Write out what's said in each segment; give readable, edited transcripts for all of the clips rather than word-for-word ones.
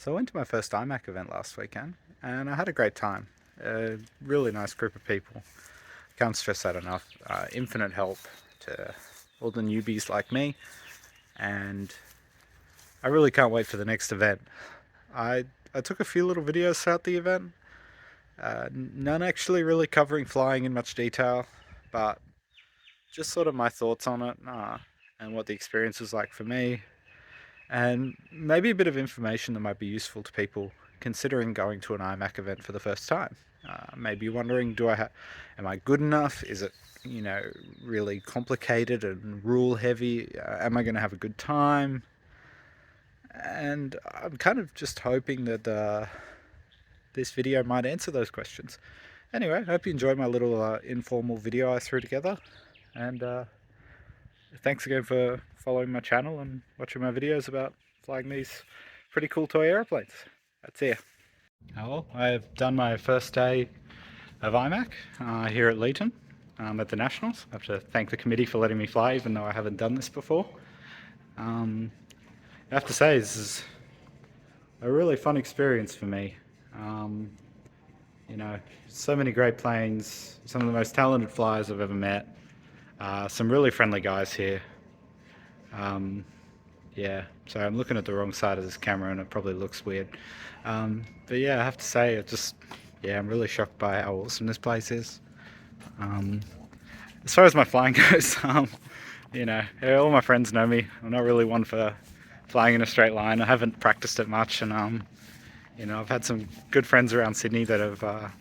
So I went to my first IMAC event last weekend and I had a great time. A really nice group of people. Can't stress that enough. Infinite help to all the newbies like me, and I really can't wait for the next event. I took a few little videos throughout the event, none actually really covering flying in much detail, but just sort of my thoughts on it and what the experience was like for me, and maybe a bit of information that might be useful to people considering going to an IMAC event for the first time. Maybe wondering, am I good enough? Is it, really complicated and rule heavy? Am I going to have a good time? And I'm kind of just hoping that this video might answer those questions. Anyway, I hope you enjoyed my little informal video I threw together, and thanks again for following my channel and watching my videos about flying these pretty cool toy airplanes. That's it. Oh, I've done my first day of IMAC here at Leeton at the Nationals. I have to thank the committee for letting me fly, even though I haven't done this before. I have to say, this is a really fun experience for me. So many great planes, some of the most talented flyers I've ever met. Some really friendly guys here. Yeah, so I'm looking at the wrong side of this camera and it probably looks weird. But yeah, I have to say, I'm really shocked by how awesome this place is. As far as my flying goes, all my friends know me. I'm not really one for flying in a straight line. I haven't practiced it much, and I've had some good friends around Sydney that have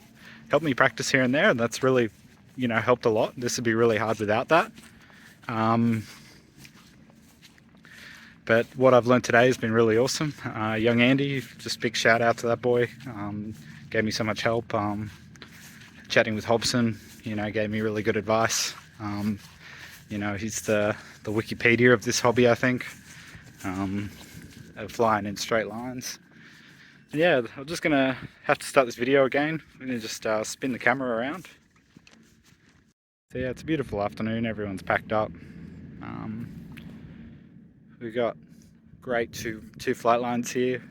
helped me practice here and there, and that's really, helped a lot. This would be really hard without that. But what I've learned today has been really awesome. Young Andy, just big shout out to that boy. Gave me so much help. Chatting with Hobson, gave me really good advice. He's the Wikipedia of this hobby, I think, of flying in straight lines. And yeah, I'm just gonna have to start this video again. I'm gonna just spin the camera around. So yeah, it's a beautiful afternoon. Everyone's packed up. We've got great two flight lines here.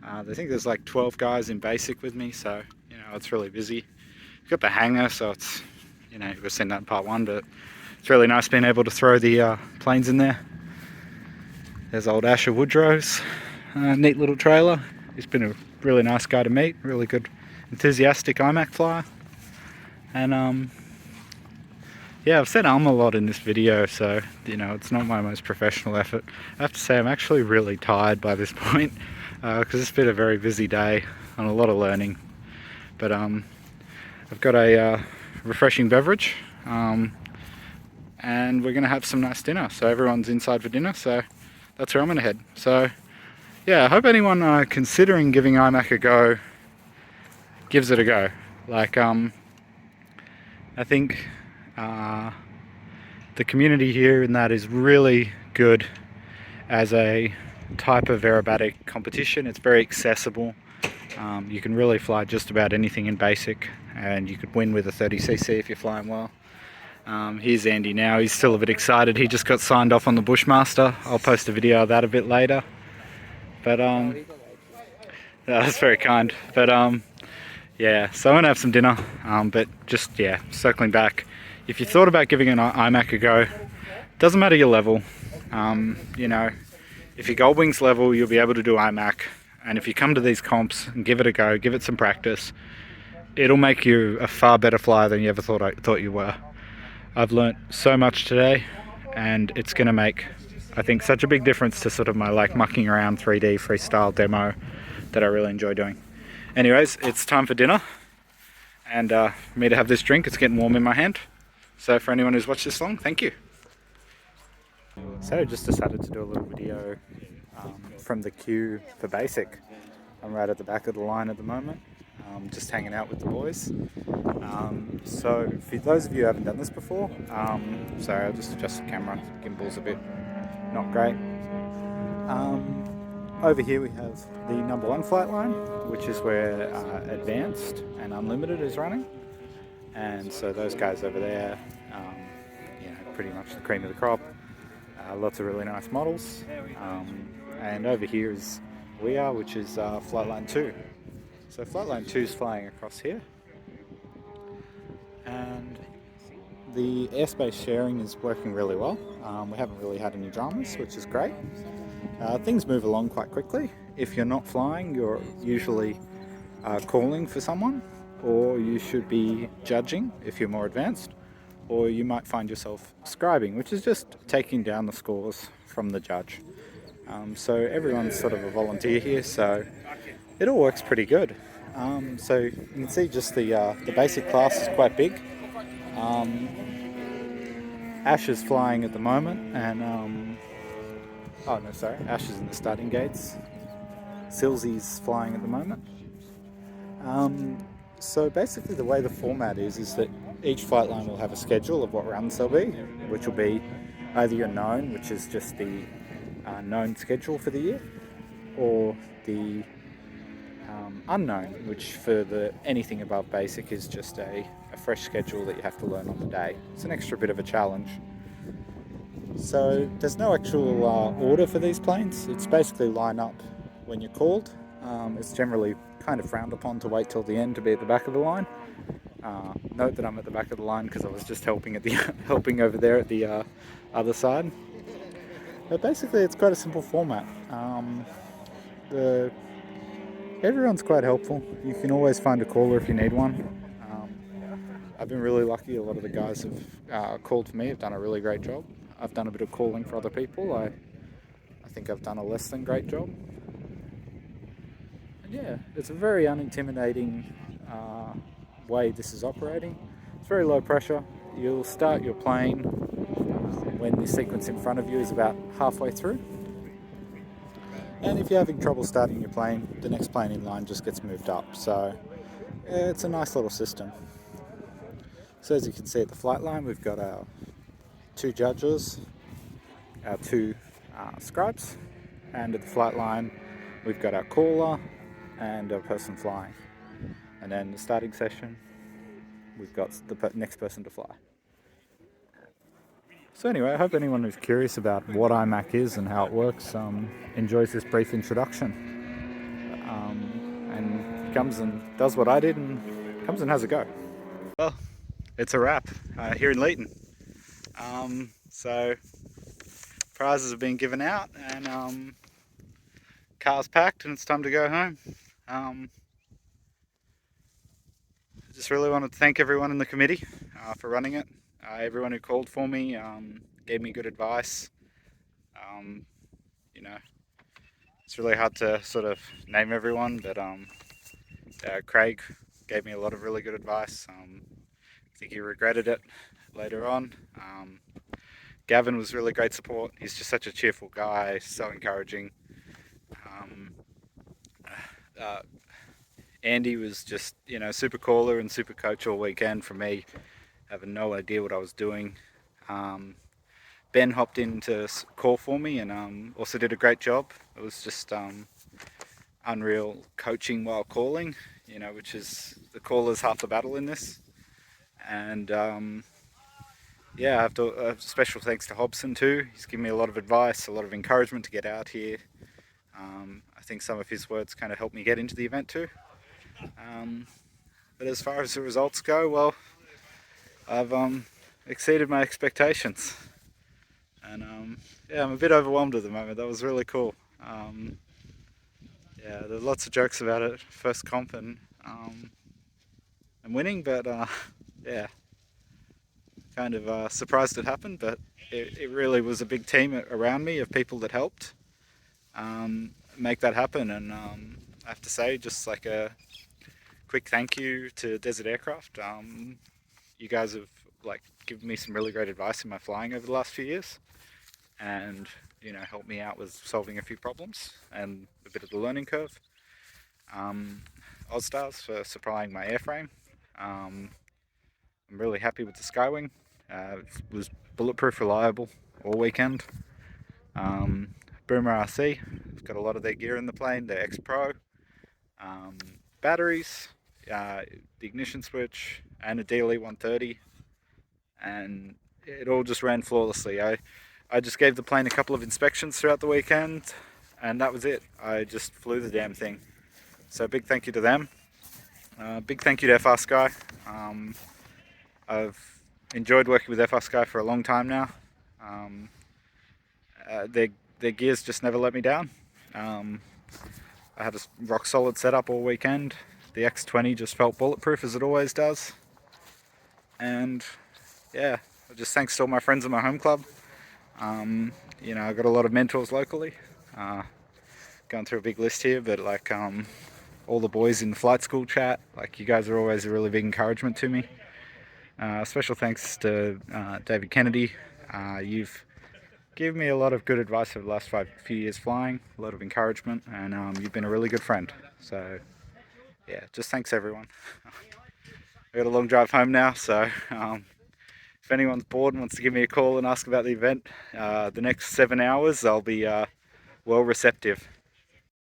I think there's like 12 guys in basic with me, so it's really busy. We've got the hangar, so it's we've seen that in part one, but it's really nice being able to throw the planes in there. There's old Asher Woodrow's neat little trailer. He's been a really nice guy to meet, really good, enthusiastic IMAC flyer. And yeah, I've said a lot in this video, so it's not my most professional effort. I have to say I'm actually really tired by this point, because it's been a very busy day and a lot of learning. But I've got a refreshing beverage, and we're going to have some nice dinner. So everyone's inside for dinner, so that's where I'm going to head. So yeah, I hope anyone considering giving IMAC a go gives it a go. Like, I think the community here in that is really good as a type of aerobatic competition. It's very accessible. You can really fly just about anything in basic, and you could win with a 30cc if you're flying well. Here's Andy now. He's still a bit excited. He just got signed off on the Bushmaster. I'll post a video of that a bit later. But that's very kind. But yeah, so I'm gonna have some dinner. But just circling back, if you thought about giving an IMAC a go, doesn't matter your level. If you're Gold Wings level, you'll be able to do IMAC. And if you come to these comps and give it a go, give it some practice, it'll make you a far better flyer than you ever thought you were. I've learnt so much today, and it's going to make, I think, such a big difference to sort of my mucking around 3D freestyle demo that I really enjoy doing. Anyways, it's time for dinner, and for me to have this drink. It's getting warm in my hand. So for anyone who's watched this long, thank you. So just decided to do a little video from the queue for basic. I'm right at the back of the line at the moment, just hanging out with the boys. So for those of you who haven't done this before, sorry, I'll just adjust the camera. Gimbal's a bit not great. Over here we have the number 1 flight line, which is where Advanced and Unlimited is running. And so those guys over there, pretty much the cream of the crop. Lots of really nice models. And over here is we are, which is flight line 2. So flight line 2 is flying across here, and the airspace sharing is working really well. We haven't really had any dramas, which is great. Things move along quite quickly. If you're not flying, you're usually calling for someone, or you should be judging if you're more advanced, or you might find yourself scribing, which is just taking down the scores from the judge. So everyone's sort of a volunteer here, so it all works pretty good. So you can see just the basic class is quite big. Ash is flying at the moment, and oh no, sorry, Ash is in the starting gates. Silsy's flying at the moment. So basically the way the format is that each flight line will have a schedule of what runs they'll be, which will be either your known, which is just the known schedule for the year, or the unknown, which for anything above basic is just a fresh schedule that you have to learn on the day. It's an extra bit of a challenge. So there's no actual order for these planes. It's basically line up when you're called. It's generally kind of frowned upon to wait till the end to be at the back of the line. Note that I'm at the back of the line because I was just helping helping over there at the other side. But basically, it's quite a simple format. Everyone's quite helpful. You can always find a caller if you need one. I've been really lucky. A lot of the guys have called for me. Have done a really great job. I've done a bit of calling for other people. I think I've done a less than great job. And yeah, it's a very unintimidating way this is operating. It's very low pressure. You'll start your plane when the sequence in front of you is about halfway through. And if you're having trouble starting your plane, the next plane in line just gets moved up. So yeah, it's a nice little system. So as you can see at the flight line, we've got our 2 judges, our 2 scribes, and at the flight line we've got our caller and a person flying. And then the starting session, we've got the next person to fly. So anyway, I hope anyone who's curious about what IMAC is and how it works enjoys this brief introduction, and comes and does what I did and comes and has a go. Well, it's a wrap here in Leeton. So prizes have been given out, and car's packed, and it's time to go home. I just really wanted to thank everyone in the committee for running it. Everyone who called for me gave me good advice. You know, it's really hard to sort of name everyone, but Craig gave me a lot of really good advice. I think he regretted it later on. Gavin was really great support. He's just such a cheerful guy, so encouraging. Andy was just, super caller and super coach all weekend for me, having no idea what I was doing. Ben hopped in to call for me and also did a great job. It was just unreal coaching while calling, which is, the caller's half the battle in this. And yeah, I have to special thanks to Hobson too. He's given me a lot of advice, a lot of encouragement to get out here. I think some of his words kind of helped me get into the event too. But as far as the results go, well, I've exceeded my expectations, and yeah, I'm a bit overwhelmed at the moment. That was really cool. Yeah, there's lots of jokes about it, first comp and winning, but yeah, kind of surprised it happened, but it really was a big team around me of people that helped make that happen. And I have to say, just like a quick thank you to Desert Aircraft. You guys have given me some really great advice in my flying over the last few years, and helped me out with solving a few problems and a bit of the learning curve. Ozstars for supplying my airframe. I'm really happy with the Skywing. It was bulletproof reliable all weekend. Boomer RC, I've got a lot of their gear in the plane, their X Pro. Batteries, the ignition switch, and a DLE 130, and it all just ran flawlessly. I just gave the plane a couple of inspections throughout the weekend, and that was it. I just flew the damn thing. So big thank you to them. Big thank you to FR Sky. I've enjoyed working with FR Sky for a long time now. Their gears just never let me down. I had a rock solid setup all weekend. The X20 just felt bulletproof as it always does. And yeah, just thanks to all my friends in my home club. You know, I got a lot of mentors locally. Going through a big list here, but like all the boys in the flight school chat, like you guys are always a really big encouragement to me. Special thanks to David Kennedy. You've given me a lot of good advice over the last few years flying, a lot of encouragement, and you've been a really good friend. So yeah, just thanks everyone. I got a long drive home now, so if anyone's bored and wants to give me a call and ask about the event, the next 7 hours I'll be well receptive.